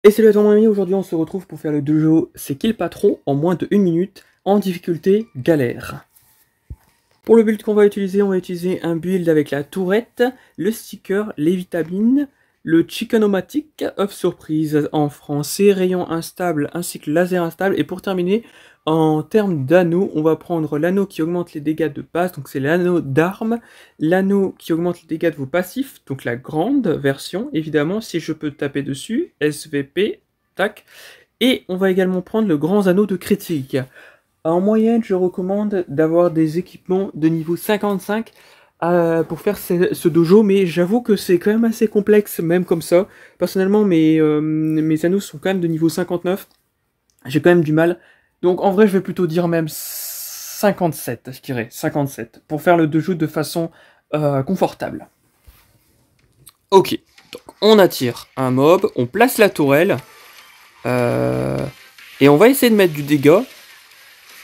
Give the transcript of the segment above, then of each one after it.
Et salut à toi mon ami, aujourd'hui on se retrouve pour faire le dojo C'est qui le patron en moins de 1 minute en difficulté galère. Pour le build qu'on va utiliser, on va utiliser un build avec la tourette, le sticker, les vitamines, le chickenomatic, off surprise en français, rayon instable ainsi que laser instable. Et pour terminer, en termes d'anneaux, on va prendre l'anneau qui augmente les dégâts de base, donc c'est l'anneau d'armes, l'anneau qui augmente les dégâts de vos passifs, donc la grande version, évidemment, si je peux taper dessus, SVP, tac. Et on va également prendre le grand anneau de critique. En moyenne, je recommande d'avoir des équipements de niveau 55 pour faire ce dojo, mais j'avoue que c'est quand même assez complexe, même comme ça. Personnellement, mes anneaux sont quand même de niveau 59. J'ai quand même du mal. Donc en vrai, je vais plutôt dire même 57, je dirais, 57, pour faire le dojo de façon confortable. Ok, donc on attire un mob, on place la tourelle, et on va essayer de mettre du dégât.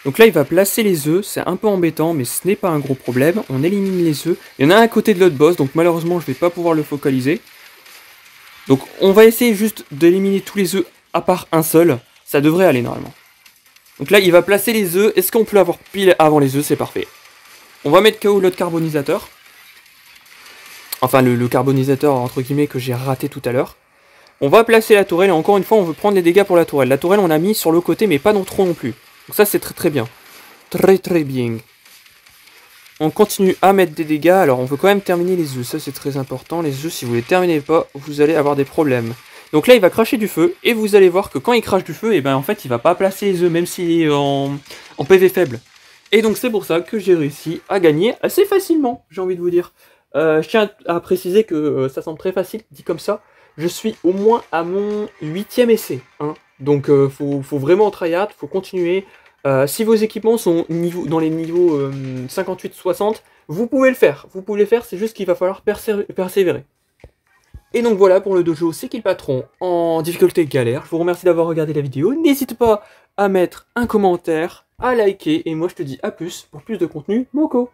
Donc là, il va placer les œufs, c'est un peu embêtant, mais ce n'est pas un gros problème. On élimine les œufs. Il y en a un à côté de l'autre boss, donc malheureusement, je ne vais pas pouvoir le focaliser. Donc on va essayer juste d'éliminer tous les œufs à part un seul. Ça devrait aller normalement. Donc là, il va placer les œufs. Est-ce qu'on peut l'avoir pile avant les œufs? C'est parfait. On va mettre KO l'autre carbonisateur. Enfin, le carbonisateur, entre guillemets, que j'ai raté tout à l'heure. On va placer la tourelle, et encore une fois, on veut prendre les dégâts pour la tourelle. La tourelle, on a mis sur le côté, mais pas non trop non plus. Donc ça, c'est très très bien. Très très bien. On continue à mettre des dégâts. Alors, on veut quand même terminer les œufs. Ça, c'est très important. Les œufs, si vous ne les terminez pas, vous allez avoir des problèmes. Donc là, il va cracher du feu. Et vous allez voir que quand il crache du feu, et ben en fait, il va pas placer les œufs, même s'il est en PV faible. Et donc, c'est pour ça que j'ai réussi à gagner assez facilement, j'ai envie de vous dire. Je tiens à préciser que ça semble très facile, dit comme ça. Je suis au moins à mon 8e essai. Hein. Donc, faut vraiment tryhard, faut continuer. Si vos équipements sont dans les niveaux 58-60, vous pouvez le faire. Vous pouvez le faire, c'est juste qu'il va falloir persévérer. Et donc voilà pour le dojo C'est qui le patron en difficulté galère. Je vous remercie d'avoir regardé la vidéo. N'hésite pas à mettre un commentaire, à liker. Et moi je te dis à plus pour plus de contenu Moko.